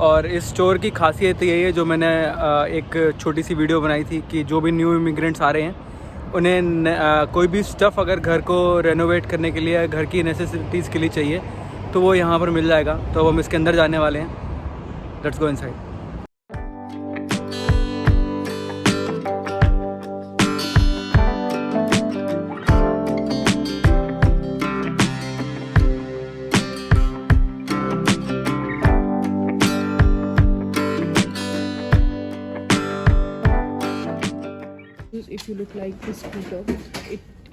और इस स्टोर की खासियत यही है, जो मैंने एक छोटी सी वीडियो बनाई थी, कि जो भी न्यू इमिग्रेंट्स आ रहे हैं उन्हें कोई भी स्टफ़ अगर घर को रेनोवेट करने के लिए, घर की नेसेसिटीज़ के लिए चाहिए तो वो यहाँ पर मिल जाएगा। तो हम इसके अंदर जाने वाले हैं। Let's go inside. If you look like this scooter,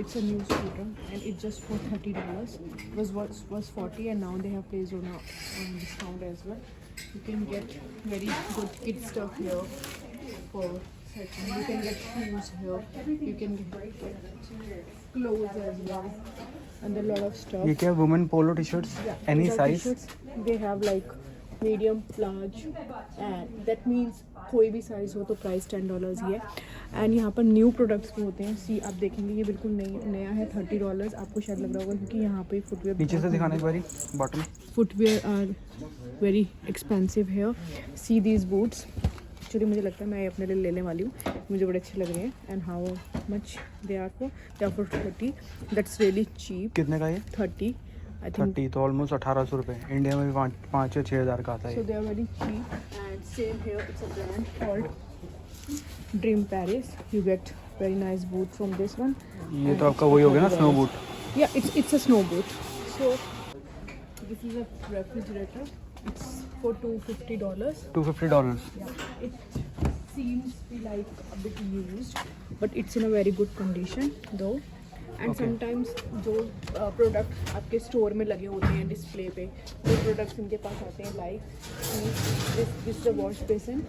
it's a new scooter and it's just for $30. It was 40 and now they have placed on a discount as well. You can get very good kid stuff here for cycling. You can get shoes here. You can get clothes as well and a lot of stuff. ये क्या women polo T shirts, any size? They have like medium, large and that means कोई भी size हो तो price $10 ही है। And यहाँ पर new products भी होते हैं। सी आप देखेंगे ये बिल्कुल नया है। $30 आपको शायद लग रहा होगा क्योंकि यहाँ पे फुटवेयर नीचे से दिखाने एक बारी bottom. Footwear are very expensive है। सी दीज बूट्स, एक्चुअली मुझे लगता है मैं अपने लिए लेने वाली हूँ, मुझे बड़े अच्छे लग रहे हैं। And how much they are for 30। That's really cheap. कितने का ये? 30 आई थिंक। 30 तो ऑलमोस्ट 1800 रुपये। इंडिया में भी 5 या 6 हज़ार का आता है। So they are very cheap and same here. It's a brand called Dream Paris. You get very nice boot from this one. ये तो आपका वही हो गया ना, snow boot? Yeah, it's a snow boot. So this is a refrigerator. It's for $250. $250? Yeah, it seems to be like a bit used, but it's in a very good condition though. And sometimes जो product आपके store में लगे होते हैं display पे, वो products इनके पास आते हैं। Like this the wash basin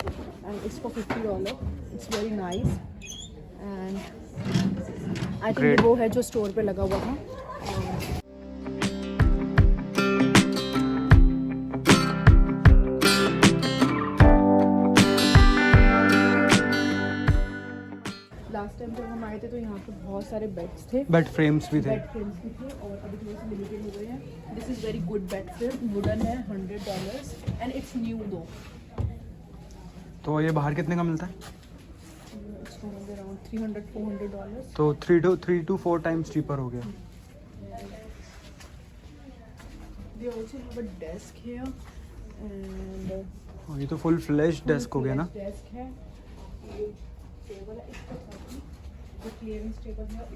and it's for $50। It's very nice and I think वो है जो स्टोर पे लगा हुआ था। लास्ट टाइम जब हम आए थे तो यहाँ पे बहुत सारे बेड्स थे, बेड फ्रेम्स भी थे। और अभी थोड़े से लिमिटेड हो गए हैं। This is very good bed frame, wooden है, $100 एंड इट्स न्यू दो। तो ये बाहर कितने का मिलता है? It's around $300-400। तो 3 to 4 टाइम्स चीपर हो गया। They also have a desk here and ये तो फुल फ्लैश डेस्क हो गया ना? डेस्क है, ये टेबल है, the clearance table here,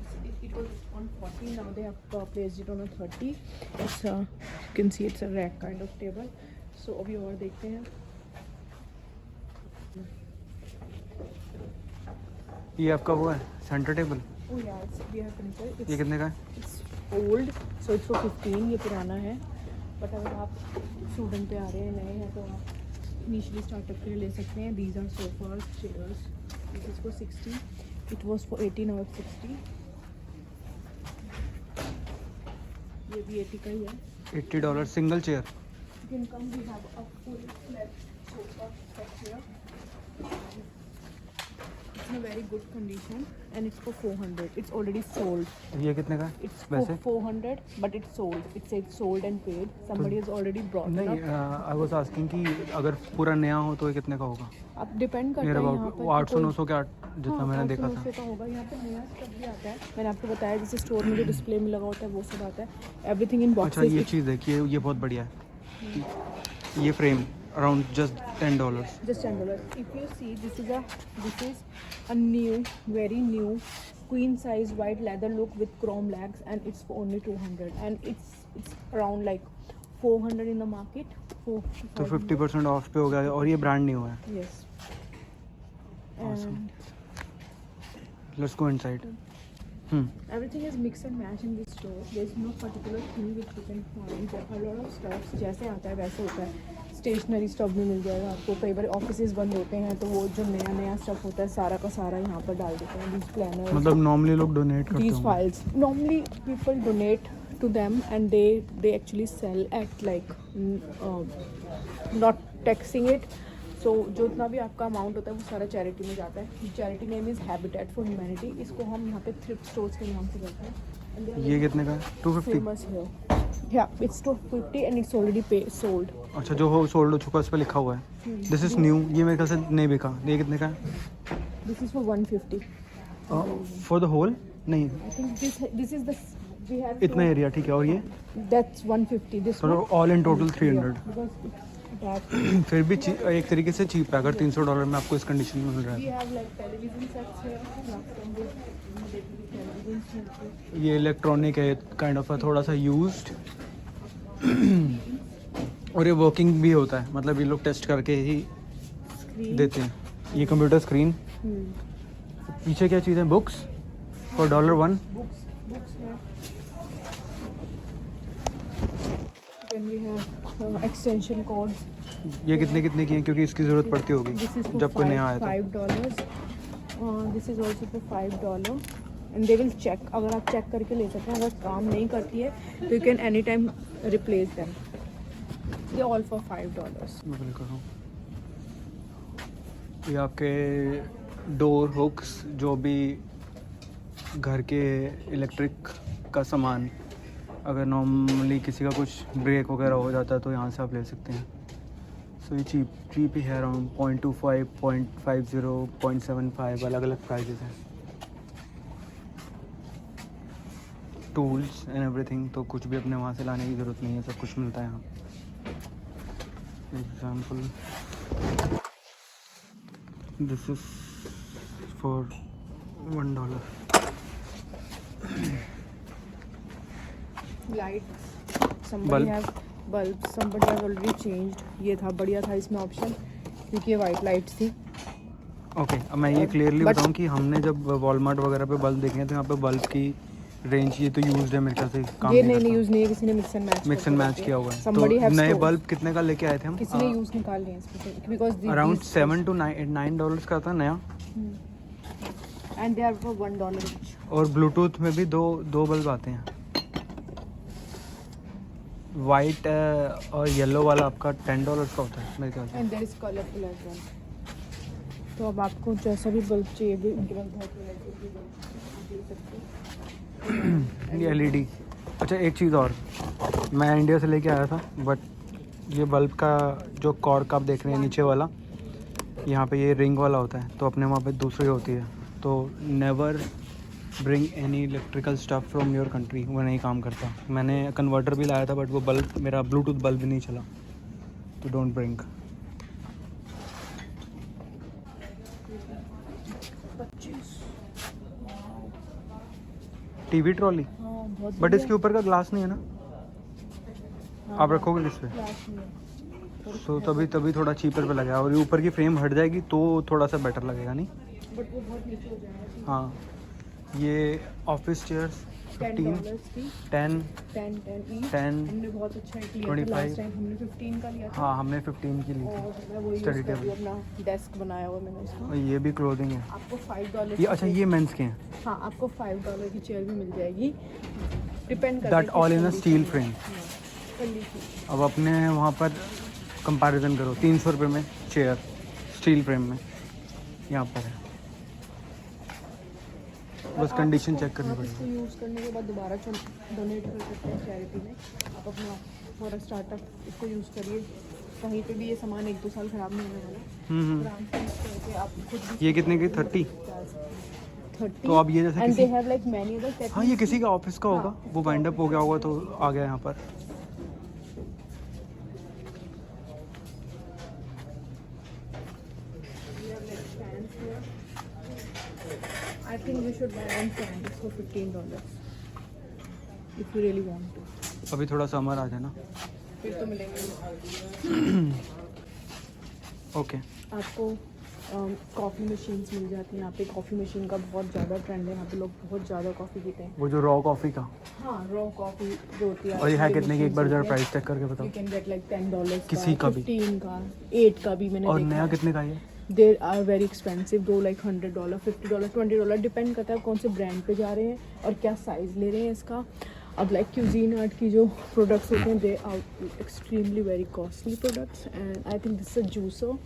it was on 40, now they have placed it on a 30. It's you can see it's a rack kind of table. So अभी और देखते हैं। ये आपका वो है centre table? Oh yeah, we have furniture. ये कितने का है? It's old, so it's for 15. ये पुराना है, बट अगर आप स्टूडेंट पे आ रहे हैं, नए हैं, तो आप इनिशियली स्टार्टअप के लिए ले सकते हैं। These are sofas, chairs. This is for 60. It was for 18 or 60. ये भी 80 का ही है। $80 single chair? You can come, we have a full flat sofa set here. It's in a very good condition and it's for 400. It's already sold. ये कितने का है? It's for 400, but it's sold. It said sold and paid. Somebody has already brought it नहीं, up. I was asking कि अगर पूरा नया हो तो ये कितने का होगा? अब डिपेंड करता है यहाँ पर। 800-900 के जितना मैंने देखा था। का होगा। यहाँ पे नया स्टफ भी आता है, मैंने आपको बताया, जैसे स्टोर में जो डिस्प्ले में लगा होता है वो सब आता है। Everything in boxes. अच्छा, ये चीज़ देखिए, ये बहुत बढ़िया है। ये frame around just $10. Just $10. If you see, this is a new, very new queen size white leather look with chrome legs, and it's for only 200, and it's around like 400 in the market. तो 50% of पे हो गया और ये brand new है। Yes. Awesome. Let's go inside. Everything is mix and match in this store. There's no particular thing which you can find. There are a lot of stuff. जैसे आता है वैसे होता है। स्टेशनरी स्टफ भी मिल जाएगा आपको। कई बार ऑफिसेज बंद होते हैं तो वो जो नया स्टफ होता है सारा का सारा यहाँ पर डाल देते हैं। These planners, मतलब नॉर्मली लोग डोनेट करते हैं। These files, normally people donate to them and they actually sell at like not taxing it. So जो इतना भी आपका अमाउंट होता है वो सारा चैरिटी में जाता है। Charity name is habitat for humanity. इसको हम यहाँ पे थ्रिफ्ट स्टोर्स के नाम से करते हैं। ये कितने का है? 250? फेमस है Yeah, it's 250 and it's already sold. अच्छा, जो हो सोल्ड हो चुका उस पर लिखा हुआ है दिस इज़ न्यू। ये मेरे ख्याल से नहीं बिका। ये कितने का है? This is for 150. For the whole? नहीं, I think this is the we have. इतना एरिया ठीक है। और ये That's 150. This तो one. All in total 300। Yeah, because that फिर भी एक तरीके से चीप है अगर $300 में आपको इस कंडीशन में मिल रहा we है। have like television sets here. Last time we television sets. ये इलेक्ट्रॉनिक है काइंड ऑफ, थोड़ा सा यूज्ड और ये वर्किंग भी होता है, मतलब ये लोग टेस्ट करके ही Screen. देते हैं। ये कंप्यूटर स्क्रीन। पीछे क्या चीज़ है? Books for $1। Books here. Then we have extension cords. ये कितने कितने की हैं? क्योंकि इसकी ज़रूरत पड़ती होगी This is for जब कोई नया आया तो। $5. This is also for $5. And they will check. अगर आप चेक करके ले सकते हैं, अगर काम नहीं करती है तो you can anytime replace them. They all for $5. मैं बिल कर रहा हूँ। ये आपके डोर हुक्स, जो भी घर के इलेक्ट्रिक का सामान, अगर नॉर्मली किसी का कुछ ब्रेक वगैरह हो जाता है तो यहाँ से आप ले सकते हैं। सो ये चीप ही है, अराउंड 0.25, 0.50, 0.75 अलग अलग प्राइजेस हैं। टूल्स एंड एवरीथिंग तो कुछ भी अपने वहाँ से लाने की ज़रूरत नहीं है, सब कुछ मिलता है यहाँ। Example this is for $1। Lights. Somebody Bulb. have bulbs. Somebody have already changed. ये था बढ़िया था इसमें ऑप्शन, क्योंकि ये वाइट लाइट्स थी। ओके, अब मैं ये क्लियरली But- बताऊं कि हमने जब वॉलमार्ट वगैरह पे बल्ब देखे हैं तो यहाँ पे बल्ब की रेंज ये तो यूज्ड है मेरे ख्याल से, काम ये नहीं नहीं करता। यूज नहीं है, किसी ने mix and match mix and match किया हुआ है। Somebody तो have नए stores. बल्ब कितने का लेके आए थे हम? किसी ने यूज निकाल लिए इसमें, बिकॉज अराउंड $7 to $9 का था नया। And they are for $1 each. और ब्लूटूथ में भी दो बल्ब आते हैं। वाइट और येलो वाला आपका $10 का होता है मेरे ख्याल से। And there is colourful as well. तो अब आपको जैसा भी बल्ब चाहिए भी उनके पास बहुत वैरायटी की बल्ब दे सकते हैं। ये LED। अच्छा, एक चीज़ और, मैं इंडिया से लेके आया था, बट ये बल्ब का जो कॉर्क आप देख रहे हैं नीचे वाला, यहाँ पे ये रिंग वाला होता है, तो अपने वहाँ पे दूसरी होती है। तो never bring any electrical stuff from your country, वो नहीं काम करता। मैंने कन्वर्टर भी लाया था बट वो बल्ब, मेरा ब्लूटूथ बल्ब भी नहीं चला, तो डोंट ब्रिंग। टीवी ट्रॉली, हाँ बहुत बट इसके ऊपर का ग्लास नहीं है ना, आप रखोगे किस पे? क्लास में, सो तभी थोड़ा चीपर पे लगेगा, और ये ऊपर की फ्रेम हट जाएगी तो थोड़ा सा बेटर लगेगा नहीं? बट वो बहुत नीचे हो जाएगा। हाँ, ये ऑफिस चेयर्स $10 की 10 10 हमने बहुत अच्छा एक लिया था 25 लास्ट टाइम, हमने 15 का लिया था। हाँ, हमने 15 की ली थी। और मैं वही Study यूज़ कर रही हूँ, table. अपना डेस्क बनाया हुआ मैंने इसका। और ये भी क्लोथिंग है। आपको $5 ये अच्छा, ये मेंस के हैं। हाँ, आपको $5 की चेयर भी मिल जाएगी, डिपेंड करता है that all in a steel frame. Frame. अब अपने वहाँ पर कंपैरिजन करो, $300 में चेयर स्टील फ्रेम में, यहाँ पर है। बस कंडीशन चेक करनी आप पड़ेगी। इसको यूज़ करने के बाद दोबारा डोनेट कर सकते हैं चैरिटी में। आप अपना थोड़ा स्टार्टअप इसको यूज़ करिए, कहीं पे भी ये सामान 1-2 साल ख़राब नहीं होने वाला। आराम से यूज़ करके आप खुद भी ये कितने की? 30। 30। तो अब ये जैसे एंड दे किसी, have like many other set. हाँ, ये किसी का ऑफिस का होगा, वो वाइंड अप हो गया होगा तो आ गया यहाँ पर। I think you should buy one fan for $15 if you really want to. अभी थोड़ा समर आ जाए ना। फिर तो मिलेंगे। ओके, आपको कॉफ़ी मशीन्स मिल जाती हैं यहाँ पे। कॉफ़ी मशीन का बहुत ज़्यादा ट्रेंड है यहाँ पे, लोग बहुत ज़्यादा कॉफ़ी पीते हैं। वो जो रॉ कॉफ़ी का, हाँ, रॉ कॉफ़ी जो होती है। और ये है कितने की? एक बार जरा प्राइस चेक करके बताओ। यू कैन गेट लाइक $10 किसी का भी? 15 का, 8 का भी मैंने और देखा नया है। कितने का है ये? देर आर वेरी एक्सपेंसिव, दो लाइक $100, $50, $20, डिपेंड करता है कौन से ब्रांड पे जा रहे हैं और क्या साइज़ ले रहे हैं इसका। अब लाइक क्यूजीन आर्ट की जो प्रोडक्ट्स होते हैं, they are extremely very costly products. And I think this is juicer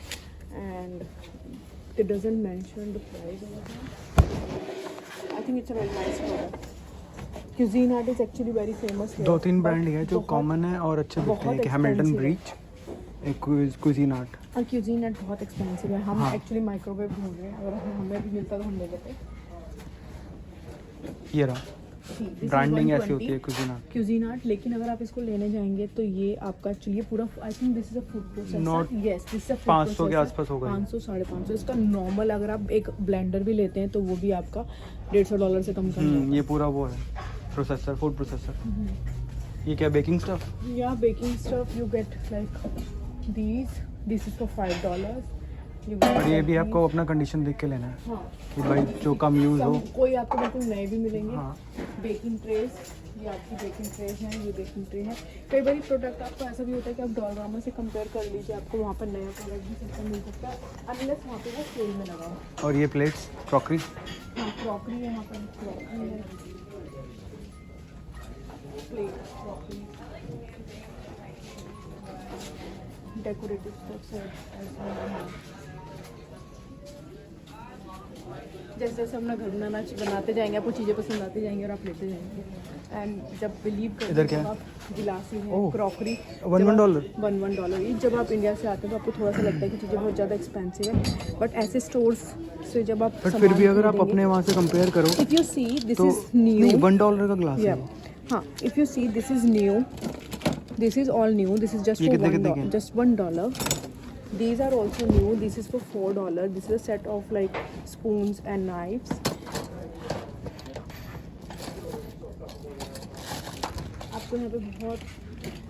and it doesn't mention the price over here. I think it's a very nice product. Cuisine art is actually very famous. 2-3 brand है जो common है और अच्छे दिखते हैं, कि Hamilton breach, एक cuisine art. और क्यूजीन आर्ट बहुत एक्सपेंसिव है। हम एक्चुअली माइक्रोवेव ढूंढ रहे हैं, अगर हमें भी मिलता तो हम ले लेते। ये रहा, ब्रांडिंग ऐसी होती है क्यूजीन आर्ट। लेकिन अगर आप इसको लेने जाएंगे तो ये आपका एक्चुअली पूरा, आई think this is a food processor. Yes, this is a 500 के आसपास होगा, 500-550। इसका नॉर्मल अगर आप एक ब्लेंडर भी लेते हैं तो वो भी आपका $150 से कम का नहीं है। ये पूरा वो है प्रोसेसर, फूड प्रोसेसर। ये क्या बेकिंग स्टफ? या baking stuff you get like this is for $5। और ये भी आपको अपना कंडीशन देख के लेना है। हाँ, कि भाई जो कम यूज़ हो। कोई आपको बिल्कुल नए भी मिलेंगे। हाँ। बेकिंग ट्रेज, ये आपकी बेकिंग ट्रेज है, ये बेकिंग ट्रे है। कई बार प्रोडक्ट आपको ऐसा भी होता है कि आप डॉलरामा से कंपेयर कर लीजिए, आपको वहाँ पर नया प्रोडक्ट भी सस्ता मिल सकता है, अनलेस वहाँ पे वो सेल में लगा हो। और ये प्लेट्स, क्रॉकरी। हाँ, क्रॉकरी है, यहाँ पर क्रॉकरी है, प्लेट, क्रॉकरी, डेकोरेटिव स्टफ्स है। जैसे जैसे अपना घर बनाते जाएंगे, आपको चीज़ें पसंद आती जाएंगी और आप लेते जाएंगे। एंड जब बिलीव करें, इधर क्या है? आप गिलासी है, क्रॉकरी, $1 $1 ये जब आप इंडिया से आते हैं तो आपको थोड़ा सा लगता है कि चीज़ें बहुत ज़्यादा एक्सपेंसिव है, बट ऐसे स्टोर्स से जब आप बट फिर भी अगर आप अपने वहाँ से कंपेयर करो, इफ़ यू सी दिस तो इज न्यू, $1 का ग्लास है। हाँ, if you see this is new, this is all new, this is just ये फॉर कितने के? just $1. These are also new. This is for $4. This is a set of like spoons and knives. आपको यहाँ पे बहुत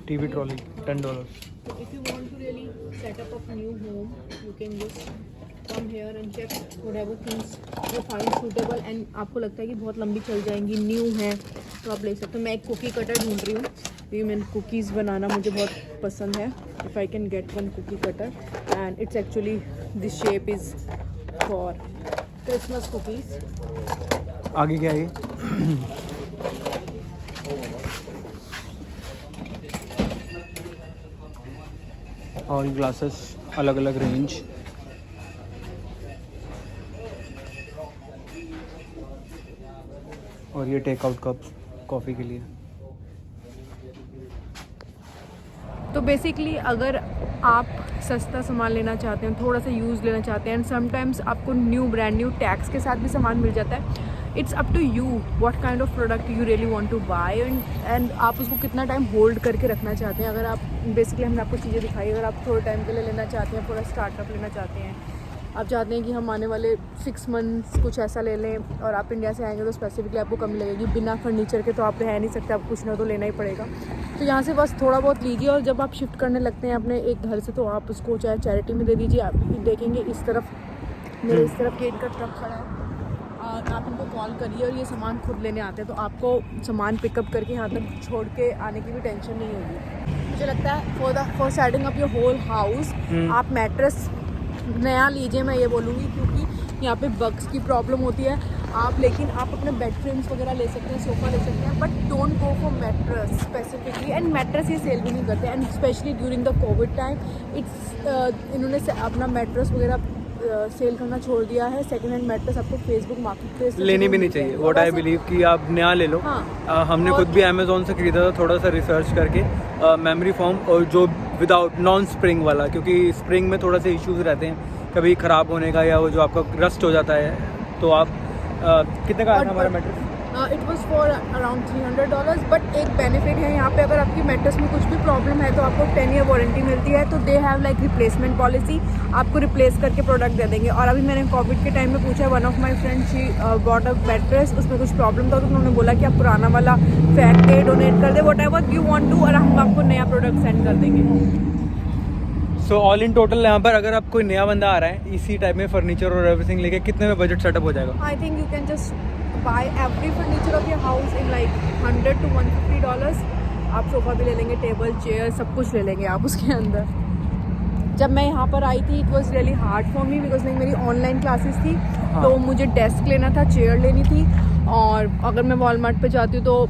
TV trolley $10। So if you want to really set up a new home, you can just come here and check whatever things you find suitable and आपको लगता है कि बहुत लंबी चल जाएंगी, न्यू है, तो आप ले सकते हो। मैं एक कुकी कटर ढूंढ रही हूँ, भी मैं कुकीज़ बनाना मुझे बहुत पसंद है। If I can get one cookie cutter and it's actually this shape is for Christmas cookies. आगे क्या है ये? और ग्लासेस अलग अलग रेंज। और ये टेक आउट कप्स कॉफ़ी के लिए। तो बेसिकली अगर आप सस्ता सामान लेना चाहते हैं, थोड़ा सा यूज़ लेना चाहते हैं, एंड समटाइम्स आपको न्यू ब्रांड न्यू टैक्स के साथ भी सामान मिल जाता है, it's up to you what kind of product you really want to buy and आप उसको कितना टाइम होल्ड करके रखना चाहते हैं। अगर आप बेसिकली हमने आपको चीज़ें दिखाई, अगर आप थोड़े टाइम के लिए लेना चाहते हैं, थोड़ा स्टार्टअप लेना चाहते हैं, आप चाहते हैं कि हम आने वाले 6 मंथ्स कुछ ऐसा ले लें और आप इंडिया से आएंगे तो स्पेसिफिकली आपको कम लगेगी, बिना फर्नीचर के तो आप रह नहीं सकते, आप कुछ ना तो लेना ही पड़ेगा। तो यहाँ से बस थोड़ा बहुत लीजिए और जब आप शिफ्ट करने लगते हैं अपने एक घर से तो आप उसको चाहे चैरिटी में दे दीजिए। आप देखेंगे इस तरफ मेरे इस तरफ गेट का ट्रक खड़ा है और आप इनको कॉल करिए और ये सामान खुद लेने आते हैं, तो आपको सामान पिकअप करके यहाँ तक छोड़ के आने की भी टेंशन नहीं होगी। मुझे लगता है for setting up your whole house आप मैट्रेस नया लीजिए, मैं ये बोलूँगी, क्योंकि यहाँ पे बग्स की प्रॉब्लम होती है। आप लेकिन आप अपने बेड फ्रेम्स वगैरह ले सकते हैं, सोफ़ा ले सकते हैं, but don't go for mattress specifically. And mattress ये सेल भी नहीं करते, and specially during the Covid time इन्होंने अपना मैट्रेस वगैरह सेल करना छोड़ दिया है। सेकंड हैंड मैट्रेस आपको फेसबुक मार्केट प्लेस लेनी भी नहीं चाहिए। व्हाट आई बिलीव कि आप नया ले लो। हाँ। हमने खुद भी अमेज़ॉन से खरीदा था, थोड़ा सा रिसर्च करके, मेमोरी फोम और जो विदाउट नॉन स्प्रिंग वाला, क्योंकि स्प्रिंग में थोड़ा से इश्यूज रहते हैं कभी ख़राब होने का, या वो जो आपका रस्ट हो जाता है। तो आप कितने का आया था हमारा mattress? It was for around $300, but एक बेनिफिट है यहाँ पे, अगर आपकी मैट्रेस में कुछ भी प्रॉब्लम है तो आपको 10 ईयर वारंटी मिलती है। तो they have like replacement policy, आपको रिप्लेस करके प्रोडक्ट दे देंगे। और अभी मैंने कोविड के टाइम में पूछा, one of my friend she bought a mattress, उसमें कुछ प्रॉब्लम था तो उन्होंने बोला कि आप पुराना वाला फेंक के डोनेट कर दे, whatever you want to, और हम आपको नया प्रोडक्ट सेंड कर देंगे। सो ऑल इन टोटल यहाँ पर अगर आप कोई नया बंदा आ रहा है इसी टाइप में फर्नीचर और एवरीथिंग लेके, कितने में बजट सेटअप हो जाएगा? I think you can just by every furniture of your house in like $100 to $150। आप सोफ़ा भी ले लेंगे, टेबल चेयर सब कुछ ले लेंगे आप उसके अंदर। जब मैं यहाँ पर आई थी it was really hard for me because मेरी ऑनलाइन क्लासेस थी, तो मुझे डेस्क लेना था, चेयर लेनी थी और अगर मैं वॉलमार्ट पे जाती हूँ तो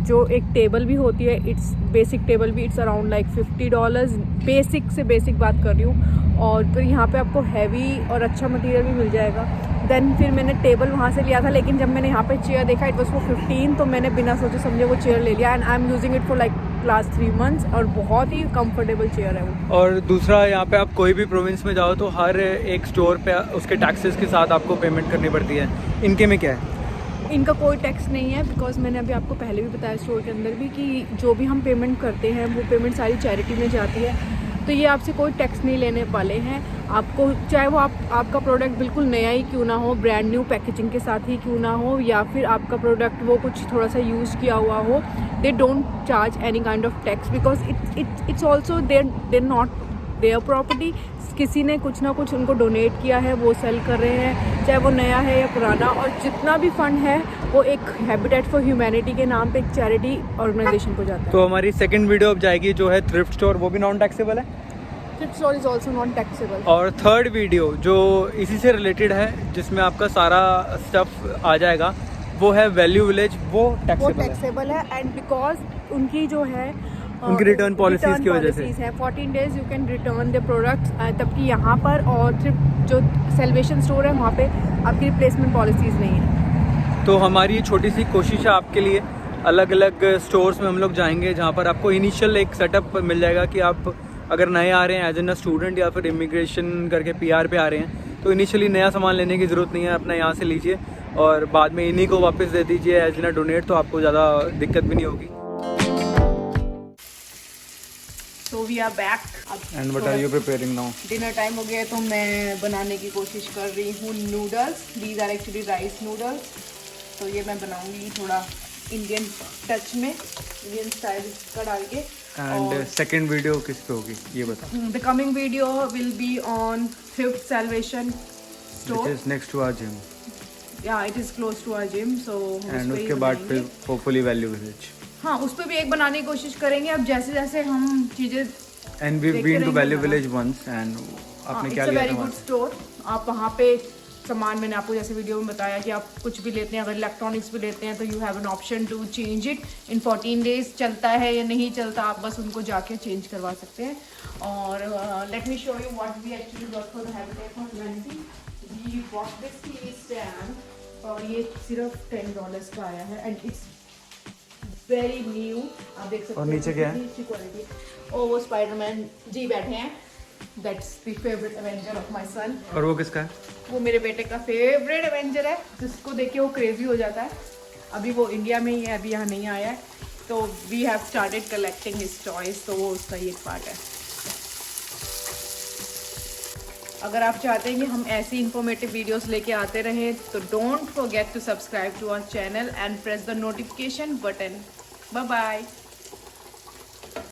जो एक टेबल भी होती है, इट्स बेसिक टेबल भी, इट्स अराउंड लाइक $50, बेसिक से बेसिक बात कर रही हूँ। और फिर यहाँ पे आपको हैवी और अच्छा मटेरियल भी मिल जाएगा। देन फिर मैंने टेबल वहाँ से लिया था, लेकिन जब मैंने यहाँ पे चेयर देखा इट वॉज फॉर 15, तो मैंने बिना सोचे समझे वो चेयर ले लिया। And I am using it for like last 3 months और बहुत ही कंफर्टेबल चेयर है वो। और दूसरा, यहाँ पे आप कोई भी प्रोविंस में जाओ तो हर एक स्टोर पे उसके टैक्सेस के साथ आपको पेमेंट करनी पड़ती है। इनके में क्या है? इनका कोई टैक्स नहीं है, बिकॉज मैंने अभी आपको पहले भी बताया स्टोर के अंदर भी कि जो भी हम पेमेंट करते हैं वो पेमेंट सारी चैरिटी में जाती है। तो ये आपसे कोई टैक्स नहीं लेने वाले हैं। आपको चाहे वो आपका प्रोडक्ट बिल्कुल नया ही क्यों ना हो, ब्रांड न्यू पैकेजिंग के साथ ही क्यों ना हो, या फिर आपका प्रोडक्ट वो कुछ थोड़ा सा यूज़ किया हुआ हो, they don't charge any kind of tax because it's also there not their property. किसी ने कुछ ना कुछ उनको डोनेट किया है, वो सेल कर रहे हैं, चाहे वो नया है या पुराना। और जितना भी फंड है वो एक हैबिटेट फॉर ह्यूमैनिटी के नाम पे एक चैरिटी ऑर्गेनाइजेशन को जाता है। तो हमारी सेकंड वीडियो अब जाएगी जो है थ्रिफ्ट स्टोर, वो भी नॉन टैक्सेबल है। Thrift store is also non taxable. और थर्ड वीडियो जो इसी से रिलेटेड है, जिसमें आपका सारा स्टफ आ जाएगा, वो है वैल्यू विलेज। वो टैक्सेबल है एंड बिकॉज उनकी जो है उनकी रिटर्न पॉलिसीज की वजह से है 14 days you can return the products. तबकि यहाँ पर और जो सेलिब्रेशन स्टोर है वहाँ पे आपकी रिप्लेसमेंट पॉलिसीज़ नहीं है। तो हमारी छोटी सी कोशिश है आपके लिए, अलग अलग स्टोर्स में हम लोग जाएंगे जहाँ पर आपको इनिशियल एक सेटअप मिल जाएगा कि आप अगर नए आ रहे हैं एज एन स्टूडेंट या फिर इमिग्रेशन करके PR पे आ रहे हैं, तो इनिशियली नया सामान लेने की ज़रूरत नहीं है, अपना यहाँ से लीजिए और बाद में इन्हीं को वापस दे दीजिए एज एन डोनेट, तो आपको ज़्यादा दिक्कत भी नहीं होगी। So we are back. And what are you preparing now? Dinner time हो गया है, तो मैं बनाने की कोशिश कर रही हूँ noodles. These are actually rice noodles. तो ये मैं बनाऊंगी थोड़ा इंडियन टच में, इंडियन स्टाइल का डाल के। एंड सेकंड वीडियो किस पे होगी ये बताओ? The coming video will be on fifth salvation store, which is next to our gym. या it is close to our gym. So and उसके बाद फिर होपफुली वैल्यू विलेज। हाँ, उस पर भी एक बनाने की कोशिश करेंगे। अब जैसे जैसे हम चीज़ें and we been to Value Village once and आपने क्या लिया था? Very good store. आप वहाँ पे सामान, मैंने आपको जैसे वीडियो में बताया कि आप कुछ भी लेते हैं, अगर इलेक्ट्रॉनिक्स भी लेते हैं तो you have an option to change it in 14 days। चलता है या नहीं चलता, आप बस उनको जाके चेंज करवा सकते हैं। और let me show you what we actually got for the Habitat for Humanity. We bought this TV stand और ये सिर्फ $10 का आया है एंड इट्स वेरी न्यू। आप देख सकते हैं। और नीचे क्या है? अच्छी क्वालिटी। ओ वो स्पाइडरमैन जी बैठे हैं। That's the favourite Avenger of my son. और वो किसका है? वो मेरे बेटे का फेवरेट एवेंजर है, जिसको देख के वो क्रेजी हो जाता है। अभी वो इंडिया में ही है, अभी यहाँ नहीं आया है, तो we have started collecting his toys, तो वो उसका ही एक पार्ट है। अगर आप चाहते हैं कि हम ऐसी इंफॉर्मेटिव वीडियोस लेके आते रहें तो don't forget to subscribe to our channel and press the notification button. Bye bye.